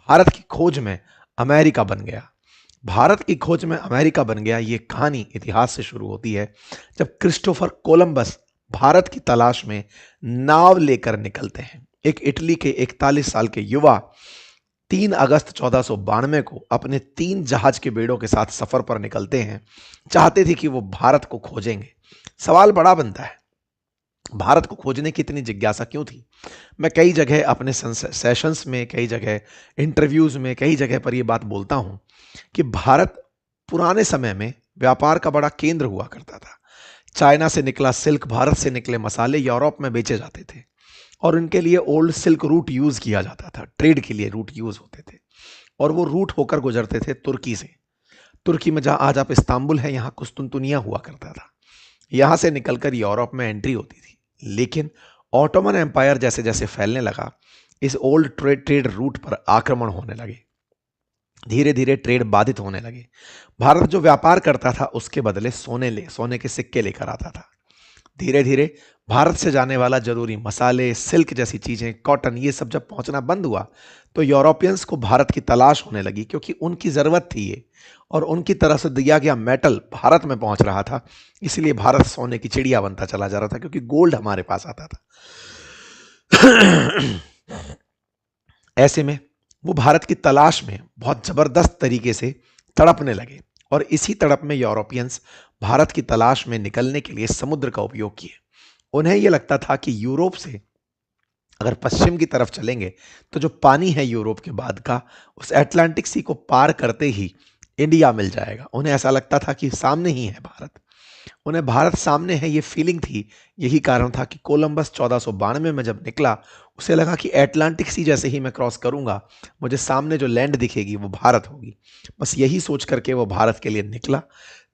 भारत की खोज में अमेरिका बन गया। भारत की खोज में अमेरिका बन गया, ये कहानी इतिहास से शुरू होती है जब क्रिस्टोफर कोलंबस भारत की तलाश में नाव लेकर निकलते हैं। एक इटली के 41 साल के युवा 3 अगस्त 1492 को अपने 3 जहाज के बेड़ों के साथ सफर पर निकलते हैं। चाहते थे कि वो भारत को खोजेंगे। सवाल बड़ा बनता है, भारत को खोजने की इतनी जिज्ञासा क्यों थी? मैं कई जगह अपने सेशंस में, कई जगह इंटरव्यूज में, कई जगह पर यह बात बोलता हूं कि भारत पुराने समय में व्यापार का बड़ा केंद्र हुआ करता था। चाइना से निकला सिल्क, भारत से निकले मसाले यूरोप में बेचे जाते थे और उनके लिए ओल्ड सिल्क रूट यूज किया जाता था। ट्रेड के लिए रूट यूज होते थे और वो रूट होकर गुजरते थे तुर्की से। तुर्की में जहां आज आप इस्तांबुल है, यहां कुस्तुनतुनिया हुआ करता था। यहां से निकलकर यूरोप में एंट्री होती थी। लेकिन ऑटोमन एम्पायर जैसे जैसे फैलने लगा, इस ओल्ड ट्रेड रूट पर आक्रमण होने लगे। धीरे धीरे ट्रेड बाधित होने लगे। भारत जो व्यापार करता था उसके बदले सोने के सिक्के लेकर आता था। धीरे धीरे भारत से जाने वाला जरूरी मसाले, सिल्क जैसी चीजें, कॉटन, ये सब जब पहुंचना बंद हुआ तो यूरोपियंस को भारत की तलाश होने लगी, क्योंकि उनकी जरूरत थी ये, और उनकी तरफ से दिया गया मेटल भारत में पहुंच रहा था। इसलिए भारत सोने की चिड़िया बनता चला जा रहा था, क्योंकि गोल्ड हमारे पास आता था। ऐसे में वो भारत की तलाश में बहुत जबरदस्त तरीके से तड़पने लगे और इसी तड़प में यूरोपियंस भारत की तलाश में निकलने के लिए समुद्र का उपयोग किए। उन्हें यह लगता था कि यूरोप से अगर पश्चिम की तरफ चलेंगे तो जो पानी है यूरोप के बाद का, उस अटलांटिक सी को पार करते ही इंडिया मिल जाएगा। उन्हें ऐसा लगता था कि सामने ही है भारत, उन्हें भारत सामने है, ये फीलिंग थी। यही कारण था कि कोलंबस 1492 में जब निकला, उसे लगा कि अटलांटिक सी जैसे ही मैं क्रॉस करूंगा, मुझे सामने जो लैंड दिखेगी वो भारत होगी। बस यही सोच करके वो भारत के लिए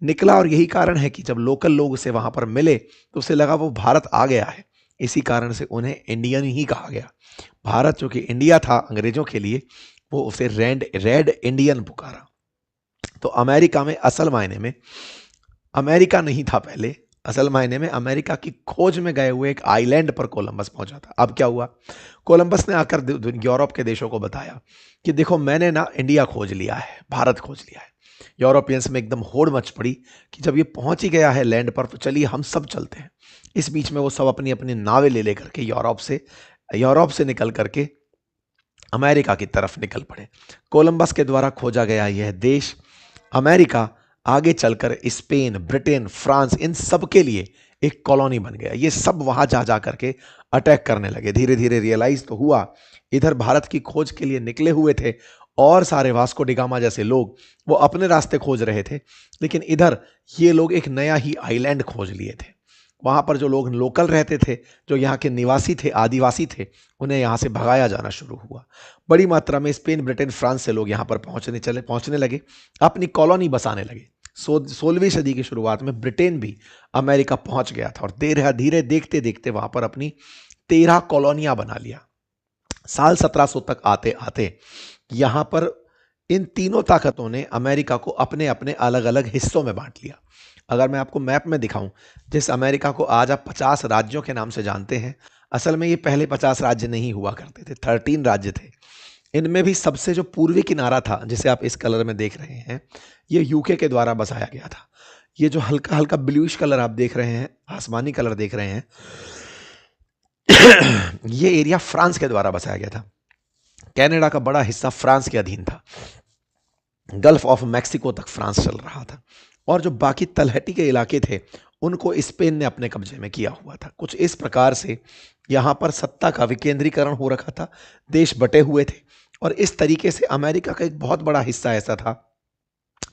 निकला और यही कारण है कि जब लोकल लोग उसे वहां पर मिले तो उसे लगा वो भारत आ गया है। इसी कारण से उन्हें इंडियन ही कहा गया। भारत जो कि इंडिया था अंग्रेजों के लिए, वो उसे रेड इंडियन पुकारा। तो अमेरिका में असल मायने में अमेरिका नहीं था पहले, असल मायने में अमेरिका की खोज में गए हुए एक आइलैंड पर कोलंबस पहुंचा था। अब क्या हुआ, कोलंबस ने आकर यूरोप के देशों को बताया कि देखो मैंने ना इंडिया खोज लिया है, भारत खोज लिया है। यूरोपियंस में एकदम होड़ मच पड़ी कि जब ये पहुंच ही गया है लैंड पर तो चलिए हम सब चलते हैं। इस बीच में वो सब अपनी अपनी नावें ले लेकर के यूरोप से निकल करके अमेरिका की तरफ निकल पड़े। कोलंबस के द्वारा खोजा गया यह देश अमेरिका आगे चलकर स्पेन, ब्रिटेन, फ्रांस, इन सब के लिए एक कॉलोनी बन गया। ये सब वहां जा करके अटैक करने लगे। धीरे धीरे रियलाइज तो हुआ, इधर भारत की खोज के लिए निकले हुए थे और सारे वास्को डिगामा जैसे लोग, वो अपने रास्ते खोज रहे थे, लेकिन इधर ये लोग एक नया ही आइलैंड खोज लिए थे। वहां पर जो लोग लोकल रहते थे, जो यहाँ के निवासी थे, आदिवासी थे, उन्हें यहाँ से भगाया जाना शुरू हुआ। बड़ी मात्रा में स्पेन, ब्रिटेन, फ्रांस से लोग यहाँ पर पहुंचने लगे, अपनी कॉलोनी बसाने लगे। 16वीं सदी की शुरुआत में ब्रिटेन भी अमेरिका पहुंच गया था और धीरे देखते देखते वहां पर अपनी 13 कॉलोनियां बना लिया। साल 1700 तक आते आते यहां पर इन तीनों ताकतों ने अमेरिका को अपने अपने अलग अलग हिस्सों में बांट लिया। अगर मैं आपको मैप में दिखाऊं, जिस अमेरिका को आज आप 50 राज्यों के नाम से जानते हैं, असल में ये पहले 50 राज्य नहीं हुआ करते थे, 13 राज्य थे। इनमें भी सबसे जो पूर्वी किनारा था, जिसे आप इस कलर में देख रहे हैं, ये यूके के द्वारा बसाया गया था। ये जो हल्का हल्का ब्लूइश कलर आप देख रहे हैं, आसमानी कलर देख रहे हैं, ये एरिया फ्रांस के द्वारा बसाया गया था। कनाडा का बड़ा हिस्सा फ्रांस के अधीन था। गल्फ ऑफ मैक्सिको तक फ्रांस चल रहा था और जो बाकी तलहटी के इलाके थे उनको स्पेन ने अपने कब्जे में किया हुआ था। कुछ इस प्रकार से यहां पर सत्ता का विकेंद्रीकरण हो रखा था, देश बटे हुए थे और इस तरीके से अमेरिका का एक बहुत बड़ा हिस्सा ऐसा था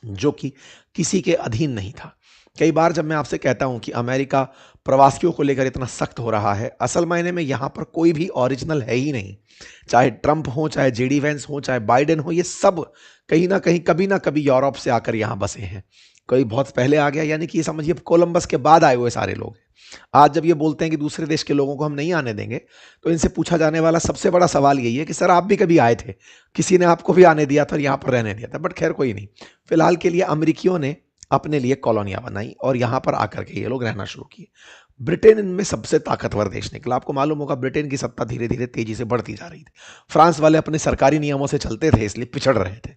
जो कि किसी के अधीन नहीं था। कई बार जब मैं आपसे कहता हूं कि अमेरिका प्रवासियों को लेकर इतना सख्त हो रहा है, असल मायने में यहां पर कोई भी ओरिजिनल है ही नहीं। चाहे ट्रंप हो, चाहे जेडी वेंस हो, चाहे बाइडेन हो, ये सब कहीं ना कहीं कभी ना कभी यूरोप से आकर यहां बसे हैं। कोई बहुत पहले आ गया, यानी कि ये समझिए कोलंबस के बाद आए हुए सारे लोग। आज जब ये बोलते हैं कि दूसरे देश के लोगों को हम नहीं आने देंगे, तो इनसे पूछा जाने वाला सबसे बड़ा सवाल यही है कि सर आप भी कभी आए थे, किसी ने आपको भी आने दिया था और यहां पर रहने दिया था? बट खैर कोई नहीं, फिलहाल के लिए अमेरिकियों ने अपने लिए कॉलोनियां बनाई और यहां पर आकर के ये लोग रहना शुरू किए। ब्रिटेन इनमें सबसे ताकतवर देश निकला। आपको मालूम होगा ब्रिटेन की सत्ता धीरे धीरे तेजी से बढ़ती जा रही थी। फ्रांस वाले अपने सरकारी नियमों से चलते थे, इसलिए पिछड़ रहे थे।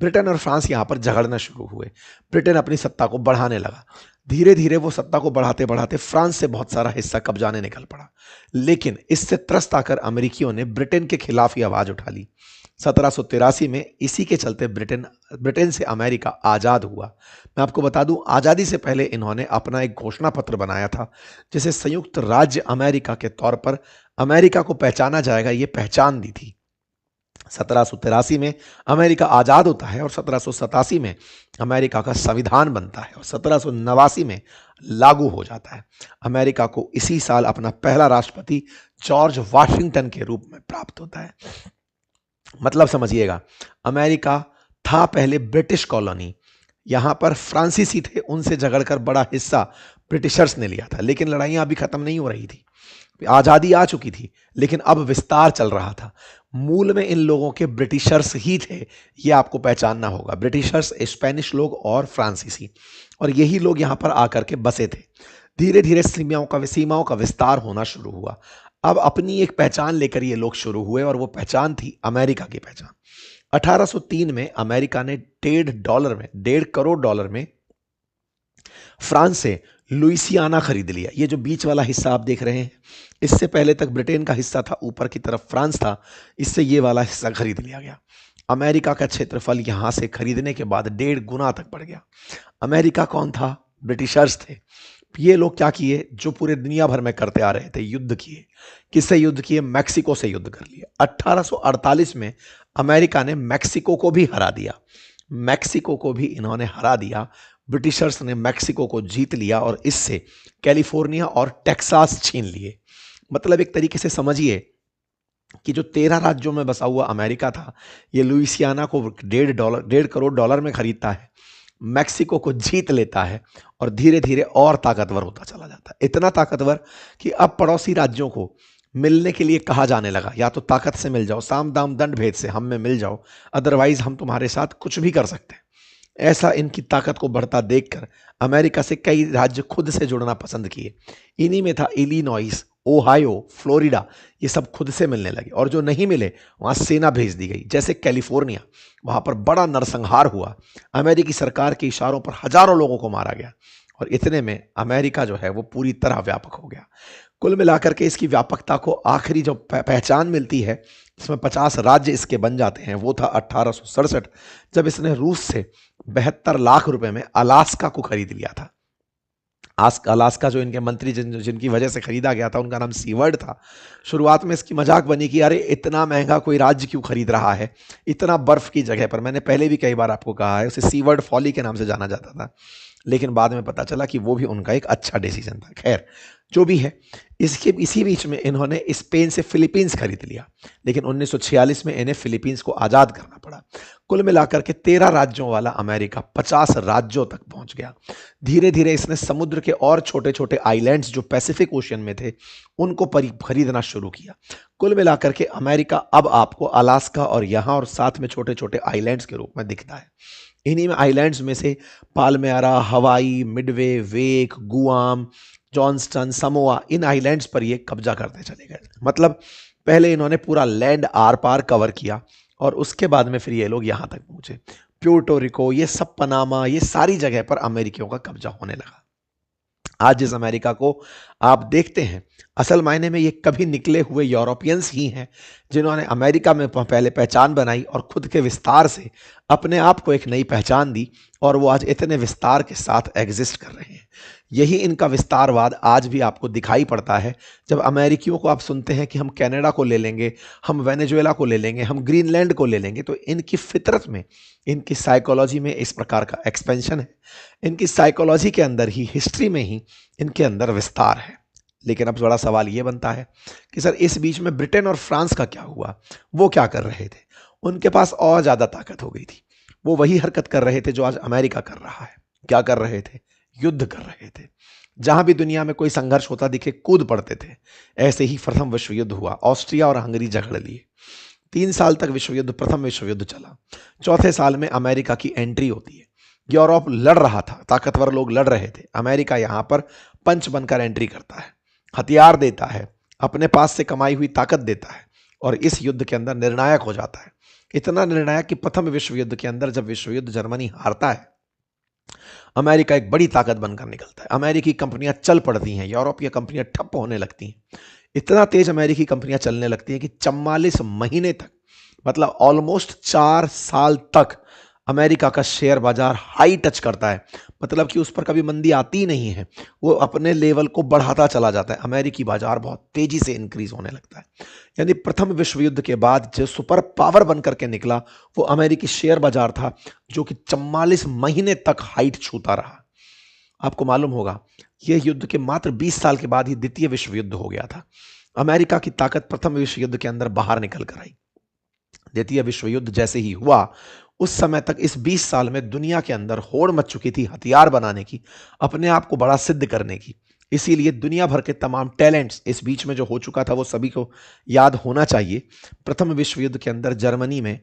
ब्रिटेन और फ्रांस यहां पर झगड़ना शुरू हुए। ब्रिटेन अपनी सत्ता को बढ़ाने लगा। धीरे धीरे वो सत्ता को बढ़ाते बढ़ाते फ्रांस से बहुत सारा हिस्सा कब्जाने निकल पड़ा। लेकिन इससे त्रस्त आकर अमेरिकियों ने ब्रिटेन के खिलाफ ही आवाज उठा ली। 1783 में इसी के चलते ब्रिटेन ब्रिटेन से अमेरिका आजाद हुआ। मैं आपको बता दूं, आजादी से पहले इन्होंने अपना एक घोषणा पत्र बनाया था, जिसे संयुक्त राज्य अमेरिका के तौर पर अमेरिका को पहचाना जाएगा, ये पहचान दी थी। 1783 में अमेरिका आजाद होता है और 1787 में अमेरिका का संविधान बनता है और 1789 में लागू हो जाता है। अमेरिका को इसी साल अपना पहला राष्ट्रपति जॉर्ज वाशिंगटन के रूप में प्राप्त होता है। मतलब समझिएगा, अमेरिका था पहले ब्रिटिश कॉलोनी। यहां पर फ्रांसीसी थे, उनसे झगड़कर बड़ा हिस्सा ब्रिटिशर्स ने लिया था। लेकिन लड़ाइयां अभी खत्म नहीं हो रही थी, आजादी आ चुकी थी, लेकिन अब विस्तार चल रहा था। मूल में इन लोगों के ब्रिटिशर्स ही थे, ये आपको पहचानना होगा। ब्रिटिशर्स, स्पेनिश लोग और फ्रांसीसी, और यही लोग यहां पर आकर के बसे थे। धीरे धीरे सीमाओं का विस्तार होना शुरू हुआ। अब अपनी एक पहचान लेकर ये लोग शुरू हुए, और वो पहचान थी अमेरिका की पहचान। 1803 में अमेरिका ने $1.5 करोड़ में फ्रांस से लुइसियाना खरीद लिया। ये जो बीच वाला हिस्सा आप देख रहे हैं, इससे पहले तक ब्रिटेन का हिस्सा था, ऊपर की तरफ फ्रांस था, इससे ये वाला हिस्सा खरीद लिया गया। अमेरिका का क्षेत्रफल यहां से खरीदने के बाद 1.5 गुना तक बढ़ गया। अमेरिका कौन था? ब्रिटिशर्स थे। ये लोग क्या किए, जो पूरे दुनिया भर में करते आ रहे थे, युद्ध किए। किससे युद्ध किए? मैक्सिको से युद्ध कर लिया। 1848 में अमेरिका ने मैक्सिको को भी हरा दिया। मैक्सिको को भी इन्होंने हरा दिया। ब्रिटिशर्स ने मैक्सिको को जीत लिया और इससे कैलिफोर्निया और टेक्सास छीन लिए। मतलब एक तरीके से समझिए कि जो 13 राज्यों में बसा हुआ अमेरिका था, ये लुइसियाना को $1.5 करोड़ में खरीदता है, मैक्सिको को जीत लेता है और धीरे धीरे और ताकतवर होता चला जाता है। इतना ताकतवर कि अब पड़ोसी राज्यों को मिलने के लिए कहा जाने लगा, या तो ताकत से मिल जाओ, साम दाम दंड भेद से हम में मिल जाओ, अदरवाइज हम तुम्हारे साथ कुछ भी कर सकते हैं। ऐसा इनकी ताकत को बढ़ता देखकर अमेरिका से कई राज्य खुद से जुड़ना पसंद किए। इन्हीं में था इलिनॉइस, ओहायो, फ्लोरिडा, ये सब खुद से मिलने लगे, और जो नहीं मिले वहां सेना भेज दी गई। जैसे कैलिफोर्निया, वहां पर बड़ा नरसंहार हुआ। अमेरिकी सरकार के इशारों पर हजारों लोगों को मारा गया, और इतने में अमेरिका जो है वो पूरी तरह व्यापक हो गया। कुल मिलाकर के इसकी व्यापकता को आखिरी जो पहचान मिलती है, इसमें 50 राज्य इसके बन जाते हैं, वो था 1867, जब इसने रूस से 72 लाख रुपए में अलास्का को खरीद लिया था। अलास्का जो इनके मंत्री जिनकी वजह से खरीदा गया था, उनका नाम सीवर्ड था। शुरुआत में इसकी मजाक बनी कि अरे इतना महंगा कोई राज्य क्यों खरीद रहा है, इतना बर्फ की जगह पर। मैंने पहले भी कई बार आपको कहा है, उसे सीवर्ड फॉली के नाम से जाना जाता था, लेकिन बाद में पता चला कि वो भी उनका एक अच्छा डिसीजन था। खैर, जो भी है, इसी बीच में इन्होंने स्पेन से फिलीपींस खरीद लिया, लेकिन 1946 में इन्हें फिलीपींस को आज़ाद करना पड़ा। कुल मिलाकर के 13 राज्यों वाला अमेरिका 50 राज्यों तक पहुंच गया। धीरे धीरे इसने समुद्र के और छोटे छोटे आइलैंड्स जो पैसिफिक ओशियन में थे, उनको खरीदना शुरू किया। कुल मिलाकर के अमेरिका अब आपको अलास्का और यहाँ और साथ में छोटे छोटे आइलैंड्स के रूप में दिखता है। इन्हीं में आइलैंड्स में से पाल्मेरा, हवाई, मिडवे, वेक, गुआम, जॉन्सटन, समोआ, इन आइलैंड्स पर ये कब्जा करते चले गए। मतलब पहले इन्होंने पूरा लैंड आर पार कवर किया, और उसके बाद में फिर ये लोग यहां तक पहुंचे। प्यूर्टो रिको, ये सब, पनामा, ये सारी जगह पर अमेरिकियों का कब्जा होने लगा। आज जिस अमेरिका को आप देखते हैं, असल मायने में ये कभी निकले हुए यूरोपियंस ही हैं, जिन्होंने अमेरिका में पहले पहचान बनाई और खुद के विस्तार से अपने आप को एक नई पहचान दी, और वो आज इतने विस्तार के साथ एग्जिस्ट कर रहे हैं। यही इनका विस्तारवाद आज भी आपको दिखाई पड़ता है। जब अमेरिकियों को आप सुनते हैं कि हम कनाडा को ले लेंगे, हम वेनेजुएला को ले लेंगे, हम ग्रीनलैंड को ले लेंगे, तो इनकी फितरत में, इनकी साइकोलॉजी में इस प्रकार का एक्सपेंशन है। इनकी साइकोलॉजी के अंदर ही, हिस्ट्री में ही इनके अंदर विस्तार है। लेकिन अब बड़ा सवाल ये बनता है कि सर इस बीच में ब्रिटेन और फ्रांस का क्या हुआ? वो क्या कर रहे थे? उनके पास और ज़्यादा ताकत हो गई थी। वो वही हरकत कर रहे थे जो आज अमेरिका कर रहा है। क्या कर रहे थे? युद्ध कर रहे थे। जहां भी दुनिया में कोई संघर्ष होता दिखे, कूद पड़ते थे। ऐसे ही प्रथम विश्व युद्ध हुआ। ऑस्ट्रिया और हंगरी झगड़ लिए। 3 साल तक प्रथम विश्व युद्ध चला। चौथे साल में अमेरिका की एंट्री होती है। यूरोप लड़ रहा था, ताकतवर लोग लड़ रहे थे। अमेरिका यहां पर पंच बनकर एंट्री करता है, हथियार देता है, अपने पास से कमाई हुई ताकत देता है और इस युद्ध के अंदर निर्णायक हो जाता है। इतना निर्णायक कि प्रथम विश्व युद्ध के अंदर जब विश्व युद्ध जर्मनी हारता है, अमेरिका एक बड़ी ताकत बनकर निकलता है। अमेरिकी कंपनियां चल पड़ती हैं, यूरोपीय कंपनियां ठप्प होने लगती हैं। इतना तेज अमेरिकी कंपनियां चलने लगती हैं कि 44 महीने तक, मतलब ऑलमोस्ट 4 साल तक अमेरिका का शेयर बाजार हाई टच करता है। मतलब कि उस पर कभी मंदी आती ही नहीं है, वो अपने लेवल को बढ़ाता चला जाता है। अमेरिकी बाजार बहुत तेजी से इंक्रीज होने लगता है। यानी प्रथम विश्व युद्ध के बाद जो सुपर पावर बनकर के निकला वो अमेरिकी शेयर बाजार था, जो कि 44 महीने तक हाइट छूता रहा। आपको मालूम होगा यह युद्ध के मात्र 20 साल के बाद ही द्वितीय विश्व युद्ध हो गया था। अमेरिका की ताकत प्रथम विश्व युद्ध के अंदर बाहर निकल कर आई। द्वितीय विश्व युद्ध जैसे ही हुआ, उस समय तक इस 20 साल में दुनिया के अंदर होड़ मच चुकी थी हथियार बनाने की, अपने आप को बड़ा सिद्ध करने की। इसीलिए दुनिया भर के तमाम टैलेंट्स इस बीच में जो हो चुका था वो सभी को याद होना चाहिए। प्रथम विश्व युद्ध के अंदर जर्मनी में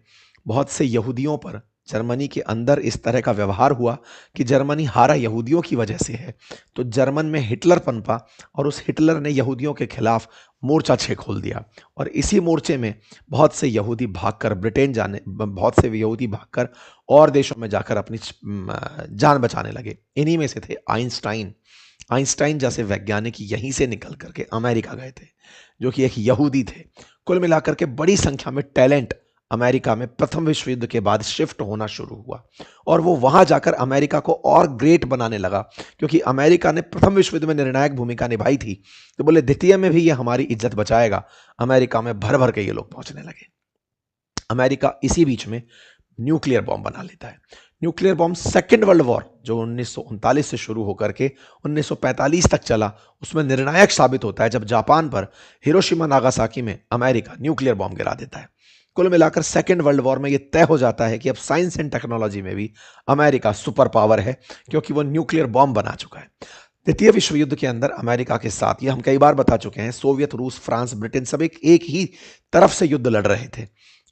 बहुत से यहूदियों पर, जर्मनी के अंदर इस तरह का व्यवहार हुआ कि जर्मनी हारा यहूदियों की वजह से है, तो जर्मन में हिटलर पनपा और उस हिटलर ने यहूदियों के खिलाफ मोर्चा खोल दिया। और इसी मोर्चे में बहुत से यहूदी भागकर ब्रिटेन जाने, बहुत से यहूदी भागकर और देशों में जाकर अपनी जान बचाने लगे। इन्हीं में से थे आइंस्टाइन। आइंस्टाइन जैसे वैज्ञानिक यहीं से निकल करके अमेरिका गए थे, जो कि एक यहूदी थे। कुल मिलाकर के बड़ी संख्या में टैलेंट अमेरिका में प्रथम विश्व युद्ध के बाद शिफ्ट होना शुरू हुआ और वो वहां जाकर अमेरिका को और ग्रेट बनाने लगा, क्योंकि अमेरिका ने प्रथम विश्व युद्ध में निर्णायक भूमिका निभाई थी, तो बोले द्वितीय में भी ये हमारी इज्जत बचाएगा। अमेरिका में भर भर के ये लोग पहुंचने लगे। अमेरिका इसी बीच में न्यूक्लियर बॉम्ब बना लेता है। Nuclear bomb second world war जो 1939 से शुरू होकर के 1945 तक चला, उसमें निर्णायक साबित होता है जब जापान पर हिरोशिमा नागासाकी में अमेरिका न्यूक्लियर बॉम्ब गिरा देता है। कुल मिलाकर सेकेंड वर्ल्ड वॉर में यह तय हो जाता है कि अब साइंस एंड टेक्नोलॉजी में भी अमेरिका सुपर पावर है, क्योंकि वो न्यूक्लियर बॉम्ब बना चुका है। द्वितीय विश्व युद्ध के अंदर अमेरिका के साथ, ये हम कई बार बता चुके हैं, सोवियत, रूस, फ्रांस, ब्रिटेन सब एक ही तरफ से युद्ध लड़ रहे थे।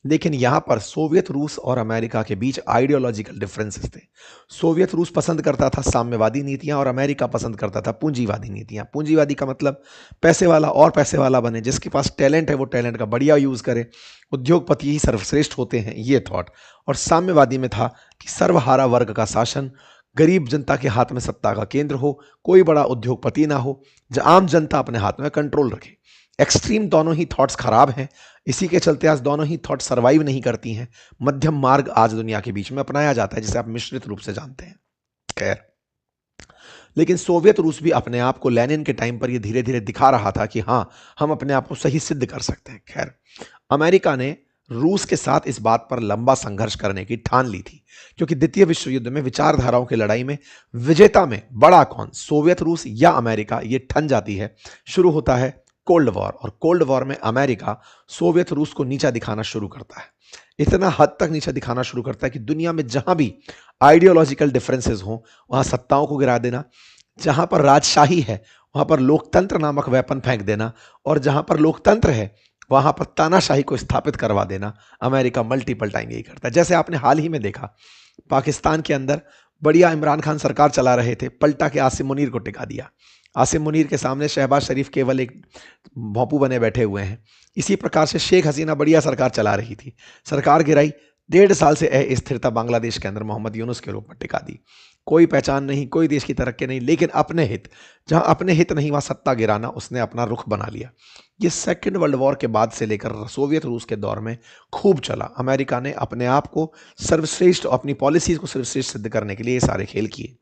लेकिन यहां पर सोवियत रूस और अमेरिका के बीच आइडियोलॉजिकल डिफरेंसेस थे। सोवियत रूस पसंद करता था साम्यवादी नीतियां और अमेरिका पसंद करता था पूंजीवादी नीतियां। पूंजीवादी का मतलब पैसे वाला और पैसे वाला बने, जिसके पास टैलेंट है वो टैलेंट का बढ़िया यूज करे, उद्योगपति ही सर्वश्रेष्ठ होते हैं, ये थॉट। और साम्यवादी में था कि सर्वहारा वर्ग का शासन, गरीब जनता के हाथ में सत्ता का केंद्र हो, कोई बड़ा उद्योगपति ना हो, आम जनता अपने हाथ में कंट्रोल रखे। एक्सट्रीम दोनों ही थॉट्स खराब हैं, इसी के चलते आज दोनों ही थॉट सर्वाइव नहीं करती हैं। मध्यम मार्ग आज दुनिया के बीच में अपनाया जाता है, जिसे आप मिश्रित रूप से जानते हैं। खैर, लेकिन सोवियत रूस भी अपने आप को लेनिन के टाइम पर यह धीरे धीरे दिखा रहा था कि हाँ, हम अपने आप को सही सिद्ध कर सकते हैं। खैर, अमेरिका ने रूस के साथ इस बात पर लंबा संघर्ष करने की ठान ली थी, क्योंकि द्वितीय विश्व युद्ध में विचारधाराओं की लड़ाई में विजेता में बड़ा कौन, सोवियत रूस या अमेरिका, ये ठन जाती है। शुरू होता है कोल्ड वॉर, और कोल्ड वॉर में अमेरिका सोवियत रूस को नीचा दिखाना शुरू करता है। इतना हद तक नीचा दिखाना शुरू करता है कि दुनिया में जहां भी आइडियोलॉजिकल डिफरेंसेस हो वहां सत्ताओं को गिरा देना, जहां पर राजशाही है वहां पर लोकतंत्र नामक वेपन फेंक देना, और जहां पर लोकतंत्र है वहां पर तानाशाही को स्थापित करवा देना। अमेरिका मल्टीपल टाइम यही करता है। जैसे आपने हाल ही में देखा, पाकिस्तान के अंदर बढ़िया इमरान खान सरकार चला रहे थे, पलटा के आसिम मुनीर को टिका दिया। आसिम मुनीर के सामने शहबाज शरीफ केवल एक भोंपू बने बैठे हुए हैं। इसी प्रकार से शेख हसीना बढ़िया सरकार चला रही थी, सरकार गिराई, 1.5 साल से अस्थिरता बांग्लादेश के अंदर मोहम्मद यूनुस के रूप में टिका दी। कोई पहचान नहीं, कोई देश की तरक्की नहीं, लेकिन अपने हित, जहां अपने हित नहीं वहां सत्ता गिराना, उसने अपना रुख बना लिया। ये सेकेंड वर्ल्ड वॉर के बाद से लेकर सोवियत रूस के दौर में खूब चला। अमेरिका ने अपने आप को सर्वश्रेष्ठ, अपनी पॉलिसीज को सर्वश्रेष्ठ सिद्ध करने के लिए ये सारे खेल किए।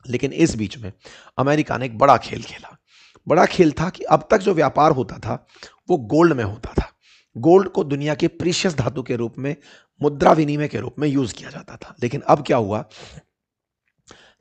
लेकिन इस बीच में अमेरिका ने एक बड़ा खेल खेला। बड़ा खेल था कि अब तक जो व्यापार होता था वो गोल्ड में होता था। गोल्ड को दुनिया के प्रीशियस धातु के रूप में, मुद्रा विनिमय के रूप में यूज किया जाता था। लेकिन अब क्या हुआ,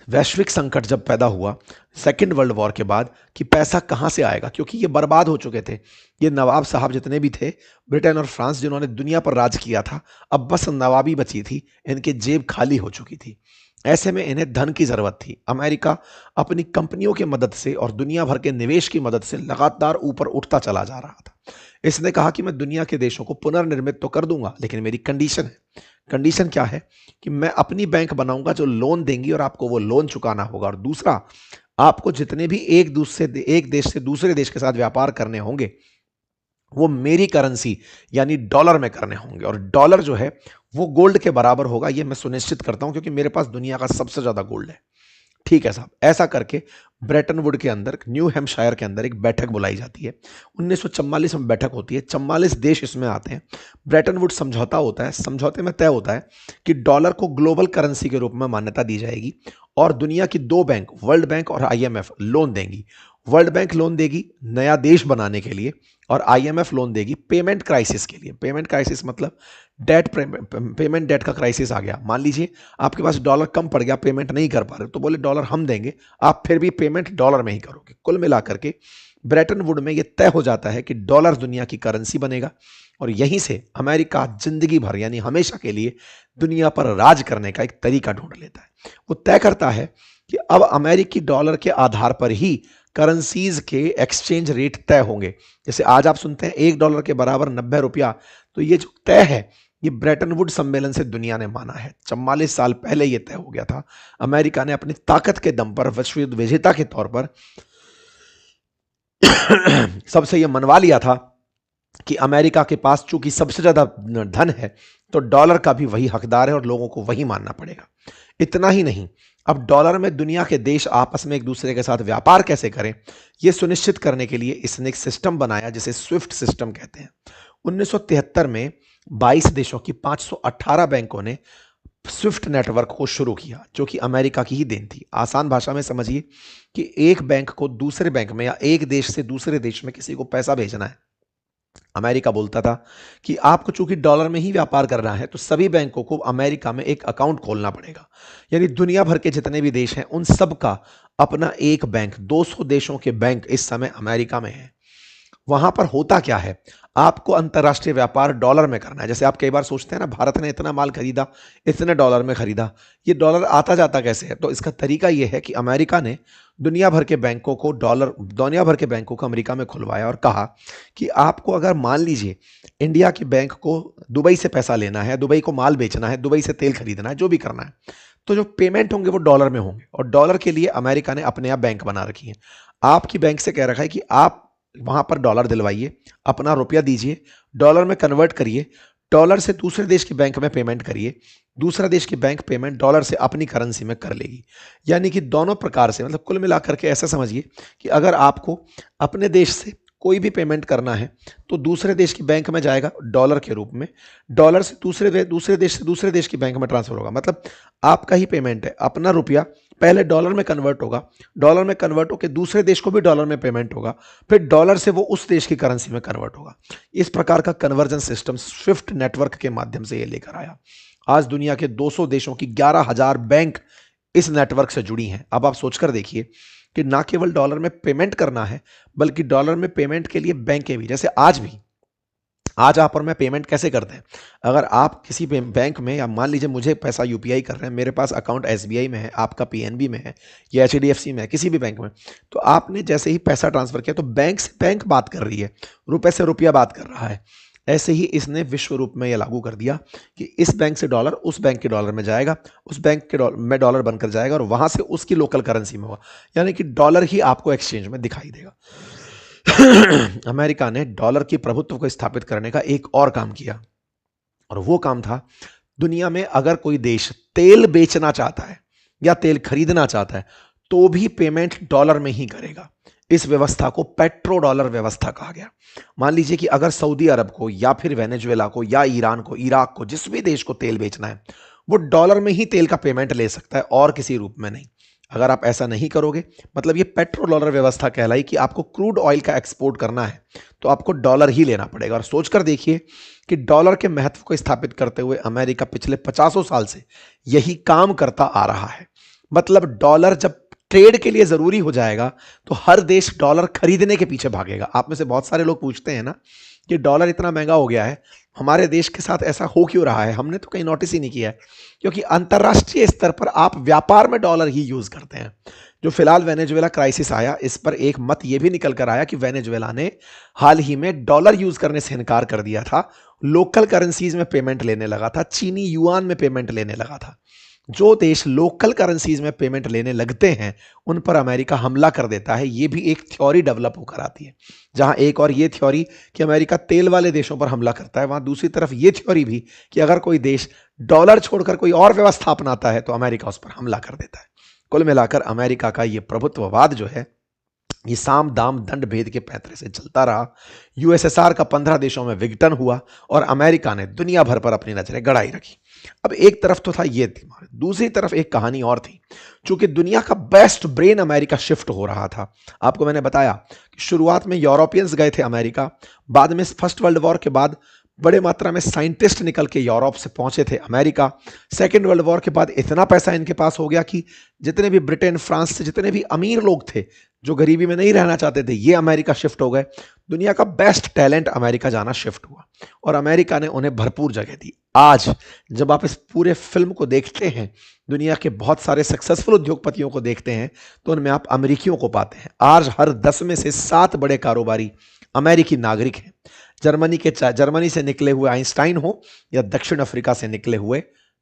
वैश्विक संकट जब पैदा हुआ सेकेंड वर्ल्ड वॉर के बाद, कि पैसा कहां से आएगा, क्योंकि ये बर्बाद हो चुके थे। ये नवाब साहब जितने भी थे, ब्रिटेन और फ्रांस, जिन्होंने दुनिया पर राज किया था, अब बस नवाबी बची थी, इनकी जेब खाली हो चुकी थी। ऐसे में इन्हें धन की जरूरत थी। अमेरिका अपनी कंपनियों की मदद से और दुनिया भर के निवेश की मदद से लगातार ऊपर उठता चला जा रहा था। इसने कहा कि मैं दुनिया के देशों को पुनर्निर्मित तो कर दूंगा, लेकिन मेरी कंडीशन है। कंडीशन क्या है कि मैं अपनी बैंक बनाऊंगा जो लोन देंगी और आपको वो लोन चुकाना होगा। और दूसरा, आपको जितने भी एक देश से दूसरे देश के साथ व्यापार करने होंगे वो मेरी करेंसी यानी डॉलर में करने होंगे, और डॉलर जो है वो गोल्ड के बराबर होगा, ये मैं सुनिश्चित करता हूं क्योंकि मेरे पास दुनिया का सबसे ज्यादा गोल्ड है। ठीक है साहब, ऐसा करके ब्रेटन वुड के अंदर, न्यू हैम्पशायर के अंदर एक बैठक बुलाई जाती है। 1944 में बैठक होती है, 44 देश इसमें आते हैं। ब्रेटन वुड समझौता होता है, समझौते में तय होता है कि डॉलर को ग्लोबल करेंसी के रूप में मान्यता दी जाएगी और दुनिया की दो बैंक, वर्ल्ड बैंक और आईएमएफ लोन देंगी। वर्ल्ड बैंक लोन देगी नया देश बनाने के लिए और आईएमएफ लोन देगी पेमेंट क्राइसिस के लिए। पेमेंट क्राइसिस मतलब पेमेंट डेट का क्राइसिस आ गया। मान लीजिए आपके पास डॉलर कम पड़ गया, पेमेंट नहीं कर पा रहे, तो बोले डॉलर हम देंगे, आप फिर भी पेमेंट डॉलर में ही करोगे। कुल मिलाकर के ब्रेटन वुड में यह तय हो जाता है कि डॉलर दुनिया की करेंसी बनेगा और यहीं से अमेरिका जिंदगी भर यानी हमेशा के लिए दुनिया पर राज करने का एक तरीका ढूंढ लेता है। वो तय करता है कि अब अमेरिकी डॉलर के आधार पर ही करेंसीज के एक्सचेंज रेट तय होंगे। जैसे आज आप सुनते हैं $1 के बराबर 90 रुपया, तो ये जो तय है ये ब्रेटन वुड सम्मेलन से दुनिया ने माना है। 44 साल पहले ये तय हो गया था। अमेरिका ने अपनी ताकत के दम पर, विश्व युद्ध विजेता के तौर पर सबसे ये मनवा लिया था कि अमेरिका के पास चूंकि सबसे ज्यादा धन है तो डॉलर का भी वही हकदार है और लोगों को वही मानना पड़ेगा। इतना ही नहीं, अब डॉलर में दुनिया के देश आपस में एक दूसरे के साथ व्यापार कैसे करें यह सुनिश्चित करने के लिए इसने एक सिस्टम बनाया जिसे स्विफ्ट सिस्टम कहते हैं। 1973 में 22 देशों की 518 बैंकों ने स्विफ्ट नेटवर्क को शुरू किया, जो कि अमेरिका की ही देन थी। आसान भाषा में समझिए कि एक बैंक को दूसरे बैंक में या एक देश से दूसरे देश में किसी को पैसा भेजना है, अमेरिका बोलता था कि आपको चूंकि डॉलर में ही व्यापार करना है तो सभी बैंकों को अमेरिका में एक अकाउंट खोलना पड़ेगा। यानी दुनिया भर के जितने भी देश हैं उन सब का अपना एक बैंक, 200 देशों के बैंक इस समय अमेरिका में है। वहां पर होता क्या है, आपको अंतरराष्ट्रीय व्यापार डॉलर में करना है। जैसे आप कई बार सोचते हैं ना, भारत ने इतना माल खरीदा, इतने डॉलर में खरीदा, ये डॉलर आता जाता कैसे है? तो इसका तरीका यह है कि अमेरिका ने दुनिया भर के बैंकों को अमेरिका में खुलवाया और कहा कि आपको अगर मान लीजिए इंडिया के बैंक को दुबई से पैसा लेना है, दुबई को माल बेचना है, दुबई से तेल खरीदना है, जो भी करना है, तो जो पेमेंट होंगे वो डॉलर में होंगे। और डॉलर के लिए अमेरिका ने अपने आप बैंक बना रखी है। आपकी बैंक से कह रखा है कि आप वहां पर डॉलर दिलवाइए, अपना रुपया दीजिए, डॉलर में कन्वर्ट करिए, डॉलर से दूसरे देश के बैंक में पेमेंट करिए, दूसरा देश की बैंक पेमेंट डॉलर से अपनी करेंसी में कर लेगी। यानी कि दोनों प्रकार से, मतलब कुल मिलाकर के ऐसा समझिए कि अगर आपको अपने देश से कोई भी पेमेंट करना है तो दूसरे देश की बैंक में जाएगा डॉलर के रूप में, डॉलर से दूसरे देश से दूसरे देश की बैंक में ट्रांसफर होगा। मतलब आपका ही पेमेंट है, अपना रुपया पहले डॉलर में कन्वर्ट होगा, डॉलर में कन्वर्ट होकर दूसरे देश को भी डॉलर में पेमेंट होगा, फिर डॉलर से वो उस देश की करेंसी में कन्वर्ट होगा। इस प्रकार का कन्वर्जन सिस्टम स्विफ्ट नेटवर्क के माध्यम से ये लेकर आया। आज दुनिया के 200 देशों की 11,000 बैंक इस नेटवर्क से जुड़ी हैं। अब आप सोचकर देखिए कि ना केवल डॉलर में पेमेंट करना है बल्कि डॉलर में पेमेंट के लिए बैंकें भी, जैसे आज आप और मैं पेमेंट कैसे करते हैं, अगर आप किसी बैंक में, या मान लीजिए मुझे पैसा यूपीआई कर रहे हैं, मेरे पास अकाउंट एसबीआई में है, आपका पीएनबी में है या एचडीएफसी में है, किसी भी बैंक में, तो आपने जैसे ही पैसा ट्रांसफर किया तो बैंक से बैंक बात कर रही है, रुपए से रुपया बात कर रहा है। ऐसे ही इसने विश्व रूप में यह लागू कर दिया कि इस बैंक से डॉलर उस बैंक के डॉलर में जाएगा, उस बैंक के में डॉलर बनकर जाएगा और वहां से उसकी लोकल करेंसी में होगा, यानी कि डॉलर ही आपको एक्सचेंज में दिखाई देगा। अमेरिका ने डॉलर की प्रभुत्व को स्थापित करने का एक और काम किया, और वो काम था, दुनिया में अगर कोई देश तेल बेचना चाहता है या तेल खरीदना चाहता है तो भी पेमेंट डॉलर में ही करेगा। इस व्यवस्था को पेट्रो डॉलर व्यवस्था कहा गया। मान लीजिए कि अगर सऊदी अरब को या फिर वेनेजुएला को या ईरान को, इराक को, जिस भी देश को तेल बेचना है वो डॉलर में ही तेल का पेमेंट ले सकता है और किसी रूप में नहीं। अगर आप ऐसा नहीं करोगे, मतलब ये पेट्रो डॉलर व्यवस्था कहलाई कि आपको क्रूड ऑयल का एक्सपोर्ट करना है तो आपको डॉलर ही लेना पड़ेगा। और सोचकर देखिए कि डॉलर के महत्व को स्थापित करते हुए अमेरिका पिछले 50 साल से यही काम करता आ रहा है। मतलब डॉलर जब ट्रेड के लिए जरूरी हो जाएगा तो हर देश डॉलर खरीदने के पीछे भागेगा। आप में से बहुत सारे लोग पूछते हैं ना कि डॉलर इतना महंगा हो गया है, हमारे देश के साथ ऐसा हो क्यों रहा है? हमने तो कहीं नोटिस ही नहीं किया है, क्योंकि अंतरराष्ट्रीय स्तर पर आप व्यापार में डॉलर ही यूज करते हैं। जो फिलहाल वेनेजुएला क्राइसिस आया, इस पर एक मत यह भी निकल कर आया कि वेनेजुएला ने हाल ही में डॉलर यूज करने से इनकार कर दिया था, लोकल करेंसीज में पेमेंट लेने लगा था, चीनी युआन में पेमेंट लेने लगा था। जो देश लोकल करेंसीज में पेमेंट लेने लगते हैं उन पर अमेरिका हमला कर देता है। यह भी एक थ्योरी डेवलप होकर आती है। जहां एक और ये थ्योरी कि अमेरिका तेल वाले देशों पर हमला करता है, वहां दूसरी तरफ ये थ्योरी भी कि अगर कोई देश डॉलर छोड़कर कोई और व्यवस्था अपनाता है तो अमेरिका उस पर हमला कर देता है। कुल मिलाकर अमेरिका का यह प्रभुत्ववाद जो है ये साम दाम दंड भेद के पैंतरे से चलता रहा। यूएसएसआर का 15 देशों में विघटन हुआ और अमेरिका ने दुनिया भर पर अपनी नजरें गड़ाई रखी। अब एक तरफ तो था ये दिमाग, दूसरी तरफ एक कहानी और थी। चूंकि दुनिया का बेस्ट ब्रेन अमेरिका शिफ्ट हो रहा था। आपको मैंने बताया कि शुरुआत में यूरोपियंस गए थे अमेरिका, बाद में फर्स्ट वर्ल्ड वॉर के बाद बड़े मात्रा में साइंटिस्ट निकल के यूरोप से पहुंचे थे अमेरिका। सेकेंड वर्ल्ड वॉर के बाद इतना पैसा इनके पास हो गया कि जितने भी ब्रिटेन फ्रांस से जितने भी अमीर लोग थे जो गरीबी में नहीं रहना चाहते थे, ये अमेरिका शिफ्ट हो गए। दुनिया का बेस्ट टैलेंट अमेरिका जाना शिफ्ट हुआ और अमेरिका ने उन्हें भरपूर जगह दी। आज जब आप इस पूरे फिल्म को देखते हैं, दुनिया के बहुत सारे सक्सेसफुल उद्योगपतियों को देखते हैं, तो उनमें आप अमेरिकियों को पाते हैं। आज हर 10 में से 7 बड़े कारोबारी अमेरिकी नागरिक हैं। जर्मनी से निकले हुए आइंस्टाइन हो या दक्षिण अफ्रीका से निकले हुए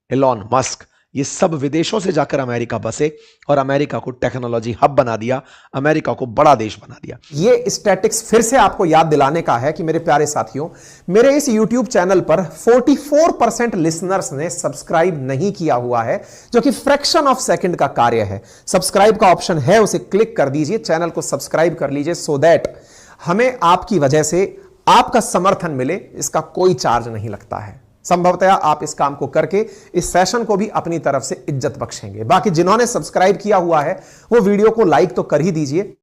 एलॉन मस्क, ये सब विदेशों से जाकर अमेरिका बसे और अमेरिका को टेक्नोलॉजी हब बना दिया, अमेरिका को बड़ा देश बना दिया। ये स्टैटिक्स फिर से आपको याद दिलाने का है कि मेरे प्यारे साथियों, मेरे इस YouTube चैनल पर 44% लिसनर्स ने सब्सक्राइब नहीं किया हुआ है, जो कि फ्रैक्शन ऑफ सेकंड का कार्य है। सब्सक्राइब का ऑप्शन है, उसे क्लिक कर दीजिए, चैनल को सब्सक्राइब कर लीजिए, सो दैट हमें आपकी वजह से आपका समर्थन मिले। इसका कोई चार्ज नहीं लगता है। संभवतः आप इस काम को करके इस सेशन को भी अपनी तरफ से इज्जत बख्शेंगे। बाकी जिन्होंने सब्सक्राइब किया हुआ है वो वीडियो को लाइक तो कर ही दीजिए।